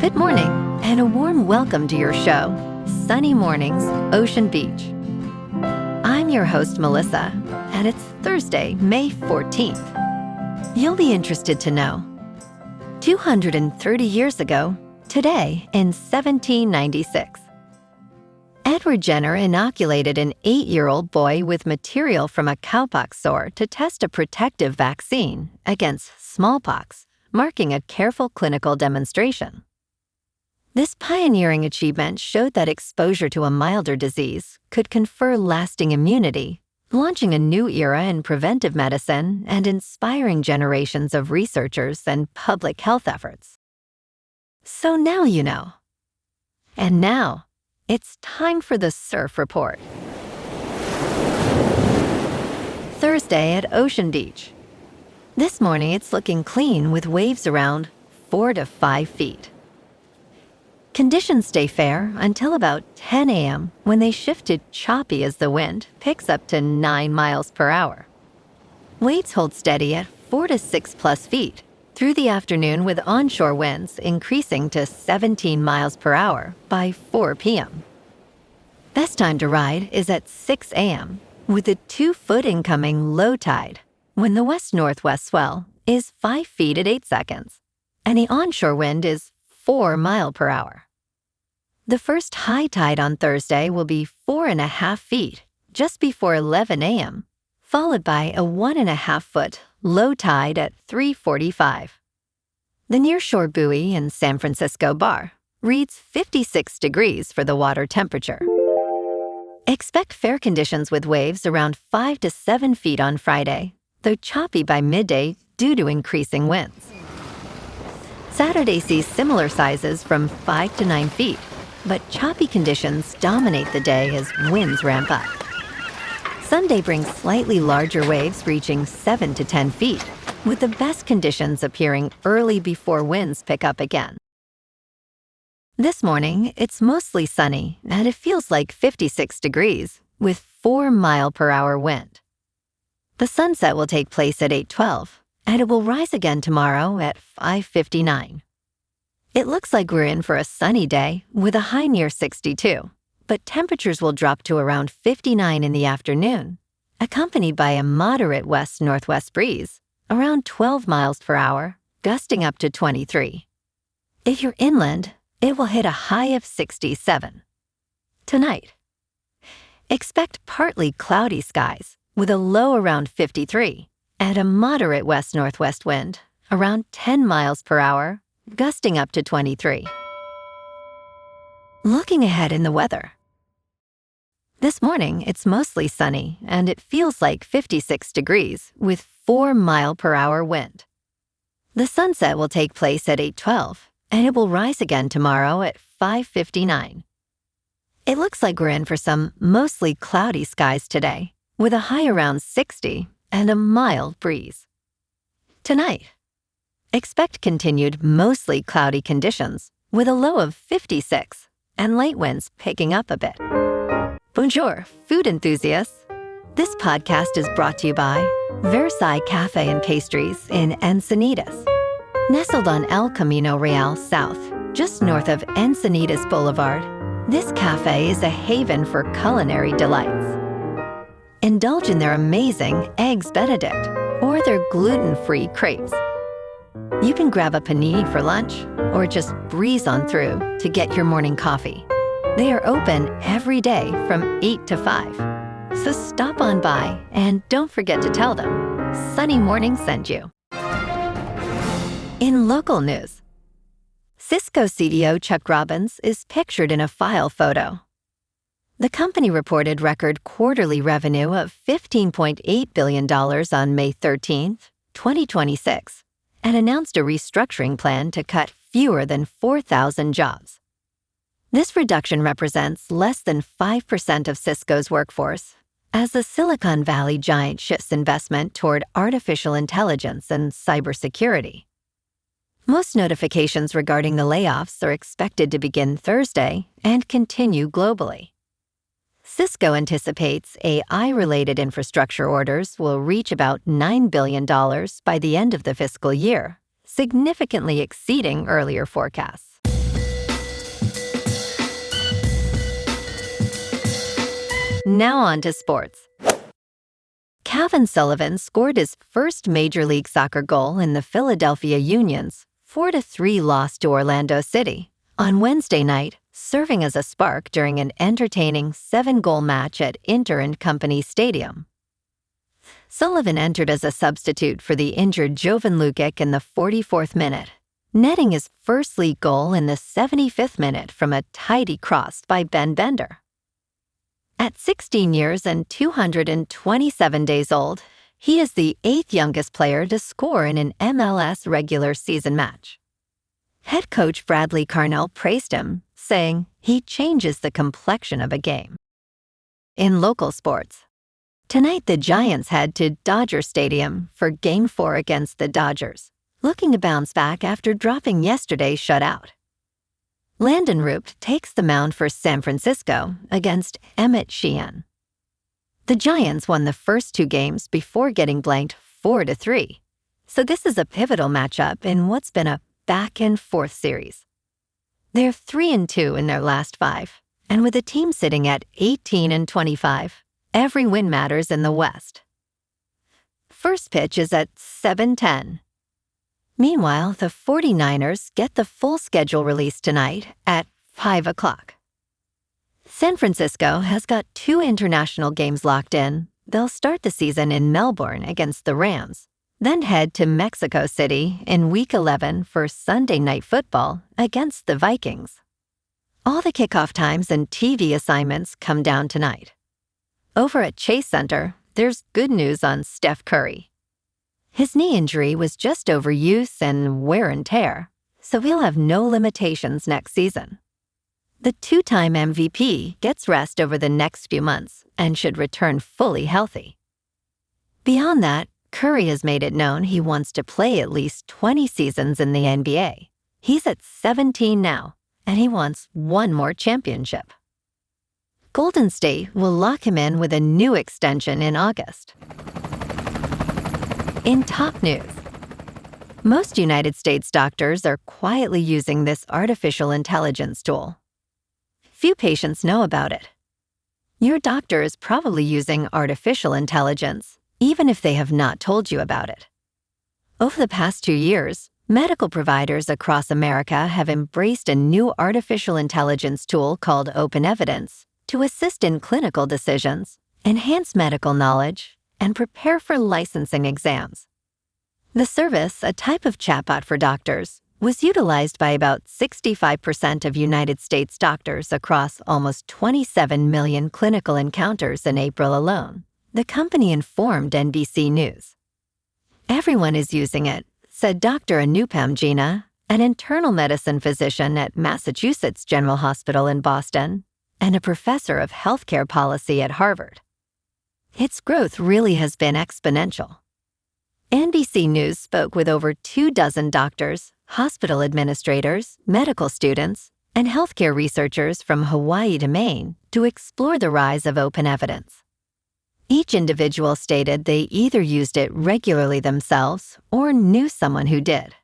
Good morning, and a warm welcome to your show, Sunny Mornings, Ocean Beach. I'm your host, Melissa, and it's Thursday, May 14th. You'll be interested to know, 230 years ago, today in 1796, Edward Jenner inoculated an 8-year-old boy with material from a cowpox sore to test a protective vaccine against smallpox, marking a careful clinical demonstration. This pioneering achievement showed that exposure to a milder disease could confer lasting immunity, launching a new era in preventive medicine and inspiring generations of researchers and public health efforts. So now you know. And now, it's time for the Surf Report. Thursday at Ocean Beach. This morning it's looking clean with waves around 4 to 5 feet. Conditions stay fair until about 10 a.m. when they shift to choppy as the wind picks up to 9 miles per hour. Waves hold steady at 4 to 6 plus feet through the afternoon, with onshore winds increasing to 17 miles per hour by 4 p.m. Best time to ride is at 6 a.m. with a 2-foot incoming low tide when the west-northwest swell is 5 feet at 8 seconds and the onshore wind is 4 miles per hour. The first high tide on Thursday will be 4.5 feet just before 11 a.m., followed by a 1.5-foot low tide at 3:45. The nearshore buoy in San Francisco Bar reads 56 degrees for the water temperature. Expect fair conditions with waves around 5 to 7 feet on Friday, though choppy by midday due to increasing winds. Saturday sees similar sizes from 5 to 9 feet, but choppy conditions dominate the day as winds ramp up. Sunday brings slightly larger waves reaching 7 to 10 feet, with the best conditions appearing early before winds pick up again. This morning, it's mostly sunny and it feels like 56 degrees with 4 mile per hour wind. The sunset will take place at 8:12. And it will rise again tomorrow at 5:59. It looks like we're in for a sunny day with a high near 62, but temperatures will drop to around 59 in the afternoon, accompanied by a moderate west-northwest breeze, around 12 miles per hour, gusting up to 23. If you're inland, it will hit a high of 67. Tonight, expect partly cloudy skies with a low around 53. And a moderate west-northwest wind, around 10 miles per hour, gusting up to 23. Looking ahead in the weather. This morning, it's mostly sunny, and it feels like 56 degrees with 4 mile per hour wind. The sunset will take place at 8:12, and it will rise again tomorrow at 5:59. It looks like we're in for some mostly cloudy skies today, with a high around 60 and a mild breeze. Tonight, expect continued mostly cloudy conditions with a low of 56 and light winds picking up a bit. Bonjour, food enthusiasts. This podcast is brought to you by Versailles Cafe and Pastries in Encinitas. Nestled on El Camino Real South, just north of Encinitas Boulevard, this cafe is a haven for culinary delights. Indulge in their amazing Eggs Benedict or their gluten-free crepes. You can grab a panini for lunch or just breeze on through to get your morning coffee. They are open every day from 8 to 5. So stop on by and don't forget to tell them Sunny Morning sent you. In local news, Cisco CDO Chuck Robbins is pictured in a file photo. The company reported record quarterly revenue of $15.8 billion on May 13, 2026, and announced a restructuring plan to cut fewer than 4,000 jobs. This reduction represents less than 5% of Cisco's workforce, as the Silicon Valley giant shifts investment toward artificial intelligence and cybersecurity. Most notifications regarding the layoffs are expected to begin Thursday and continue globally. Cisco anticipates AI-related infrastructure orders will reach about $9 billion by the end of the fiscal year, significantly exceeding earlier forecasts. Now on to sports. Calvin Sullivan scored his first Major League Soccer goal in the Philadelphia Union's 4-3 loss to Orlando City on Wednesday night, serving as a spark during an entertaining 7-goal match at Inter & Company Stadium. Sullivan entered as a substitute for the injured Jovan Lukic in the 44th minute, netting his first league goal in the 75th minute from a tidy cross by Ben Bender. At 16 years and 227 days old, he is the 8th youngest player to score in an MLS regular season match. Head coach Bradley Carnell praised him, saying he changes the complexion of a game. In local sports, tonight the Giants head to Dodger Stadium for Game 4 against the Dodgers, looking to bounce back after dropping yesterday's shutout. Landon Rupt takes the mound for San Francisco against amidst. The Giants won the first 2 games before getting blanked 4-3, so this is a pivotal matchup in what's been a back-and-forth series. They're 3-2 in their last 5, and with the team sitting at 18-25, every win matters in the West. First pitch is at 7:10. Meanwhile, the 49ers get the full schedule released tonight at 5 o'clock. San Francisco has got 2 international games locked in. They'll start the season in Melbourne against the Rams, then head to Mexico City in Week 11 for Sunday Night Football against the Vikings. All the kickoff times and TV assignments come down tonight. Over at Chase Center, there's good news on Steph Curry. His knee injury was just overuse and wear and tear, so he'll have no limitations next season. The 2-time MVP gets rest over the next few months and should return fully healthy. Beyond that, Curry has made it known he wants to play at least 20 seasons in the NBA. He's at 17 now, and he wants one more championship. Golden State will lock him in with a new extension in August. In top news, most United States doctors are quietly using this artificial intelligence tool. Few patients know about it. Your doctor is probably using artificial intelligence, even if they have not told you about it. Over the past 2 years, medical providers across America have embraced a new artificial intelligence tool called Open Evidence to assist in clinical decisions, enhance medical knowledge, and prepare for licensing exams. The service, a type of chatbot for doctors, was utilized by about 65% of United States doctors across almost 27 million clinical encounters in April alone, the company informed NBC News. Everyone is using it, said Dr. Anupam Jina, an internal medicine physician at Massachusetts General Hospital in Boston and a professor of healthcare policy at Harvard. Its growth really has been exponential. NBC News spoke with over 24 doctors, hospital administrators, medical students, and healthcare researchers from Hawaii to Maine to explore the rise of open evidence. Each individual stated they either used it regularly themselves or knew someone who did.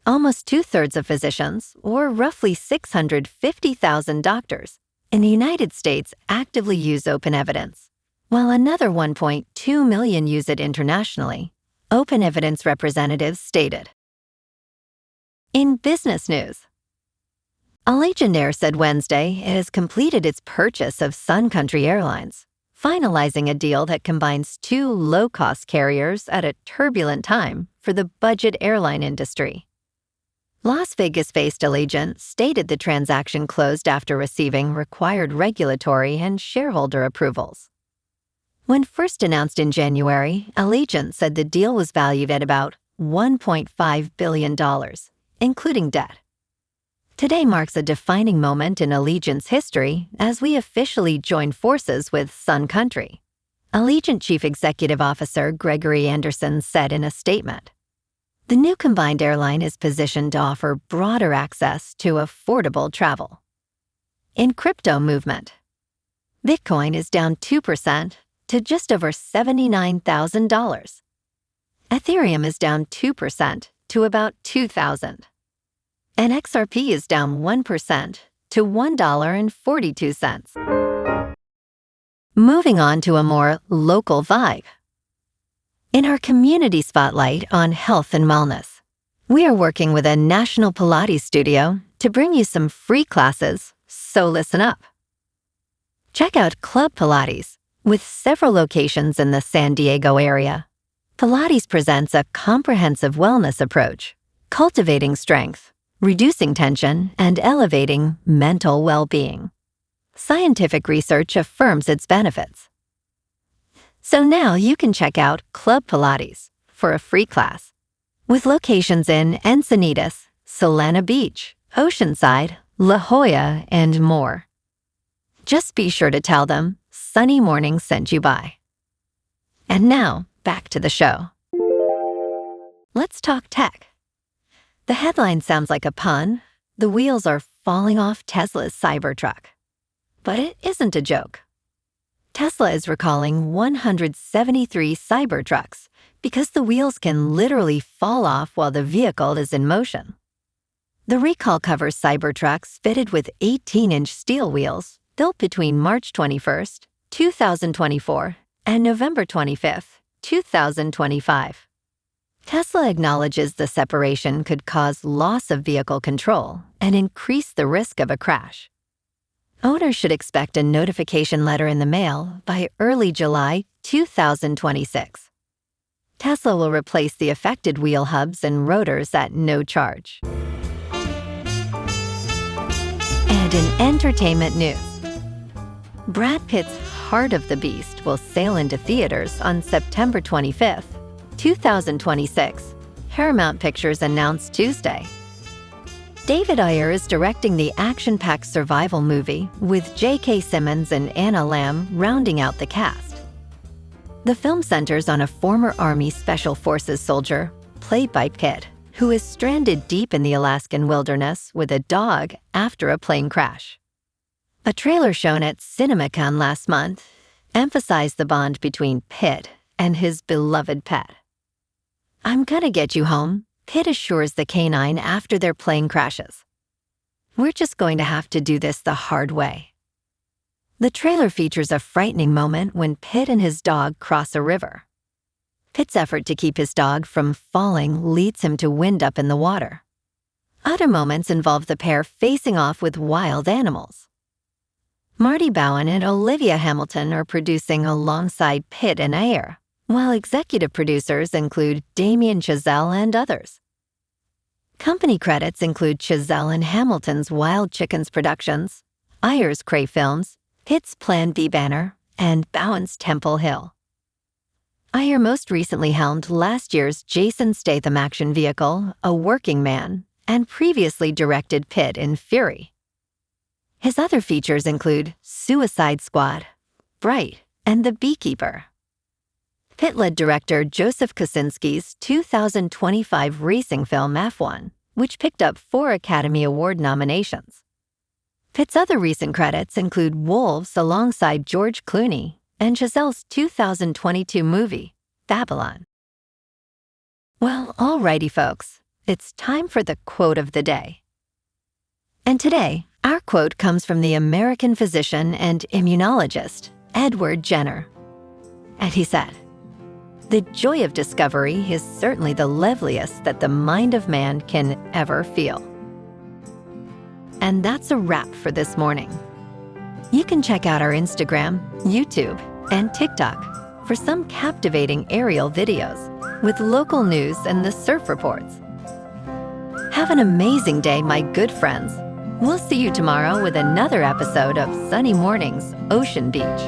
Almost 2/3 of physicians, or roughly 650,000 doctors, in the United States actively use open evidence, while another 1.2 million use it internationally, Open Evidence representatives stated. In business news, Allegiant Air said Wednesday it has completed its purchase of Sun Country Airlines, finalizing a deal that combines 2 low-cost carriers at a turbulent time for the budget airline industry. Las Vegas-based Allegiant stated the transaction closed after receiving required regulatory and shareholder approvals. When first announced in January, Allegiant said the deal was valued at about $1.5 billion, including debt. Today marks a defining moment in Allegiant's history as we officially join forces with Sun Country, Allegiant Chief Executive Officer Gregory Anderson said in a statement. The new combined airline is positioned to offer broader access to affordable travel. In crypto movement, Bitcoin is down 2% to just over $79,000. Ethereum is down 2% to about $2,000. And XRP is down 1% to $1.42. Moving on to a more local vibe. In our community spotlight on health and wellness, we are working with a national Pilates studio to bring you some free classes, so listen up. Check out Club Pilates, with several locations in the San Diego area. Pilates presents a comprehensive wellness approach, cultivating strength, reducing tension, and elevating mental well-being. Scientific research affirms its benefits. So now you can check out Club Pilates for a free class, with locations in Encinitas, Solana Beach, Oceanside, La Jolla, and more. Just be sure to tell them Sunny Morning sent you by. And now, back to the show. Let's talk tech. The headline sounds like a pun. The wheels are falling off Tesla's Cybertruck. But it isn't a joke. Tesla is recalling 173 Cybertrucks because the wheels can literally fall off while the vehicle is in motion. The recall covers Cybertrucks fitted with 18-inch steel wheels built between March 21st, 2024 and November 25th, 2025. Tesla acknowledges the separation could cause loss of vehicle control and increase the risk of a crash. Owners should expect a notification letter in the mail by early July 2026. Tesla will replace the affected wheel hubs and rotors at no charge. And in entertainment news, Brad Pitt's Heart of the Beast will sail into theaters on September 25th, 2026, Paramount Pictures announced Tuesday. David Ayer is directing the action-packed survival movie, with J.K. Simmons and Anna Lamb rounding out the cast. The film centers on a former Army Special Forces soldier, played by Pitt, who is stranded deep in the Alaskan wilderness with a dog after a plane crash. A trailer shown at CinemaCon last month emphasized the bond between Pitt and his beloved pet. "I'm gonna get you home," Pitt assures the canine after their plane crashes. "We're just going to have to do this the hard way." The trailer features a frightening moment when Pitt and his dog cross a river. Pitt's effort to keep his dog from falling leads him to wind up in the water. Other moments involve the pair facing off with wild animals. Marty Bowen and Olivia Hamilton are producing alongside Pitt and Ayer, while executive producers include Damien Chazelle and others. Company credits include Chazelle and Hamilton's Wild Chickens Productions, Ayer's Cray Films, Pitt's Plan B banner, and Bowen's Temple Hill. Ayer most recently helmed last year's Jason Statham action vehicle, A Working Man, and previously directed Pitt in Fury. His other features include Suicide Squad, Bright, and The Beekeeper. Pitt led director Joseph Kosinski's 2025 racing film F1, which picked up 4 Academy Award nominations. Pitt's other recent credits include Wolves alongside George Clooney and Chazelle's 2022 movie, Babylon. Well, alrighty folks, it's time for the quote of the day. And today, our quote comes from the American physician and immunologist, Edward Jenner. And he said, "The joy of discovery is certainly the loveliest that the mind of man can ever feel." And that's a wrap for this morning. You can check out our Instagram, YouTube, and TikTok for some captivating aerial videos with local news and the surf reports. Have an amazing day, my good friends. We'll see you tomorrow with another episode of Sunny Mornings, Ocean Beach.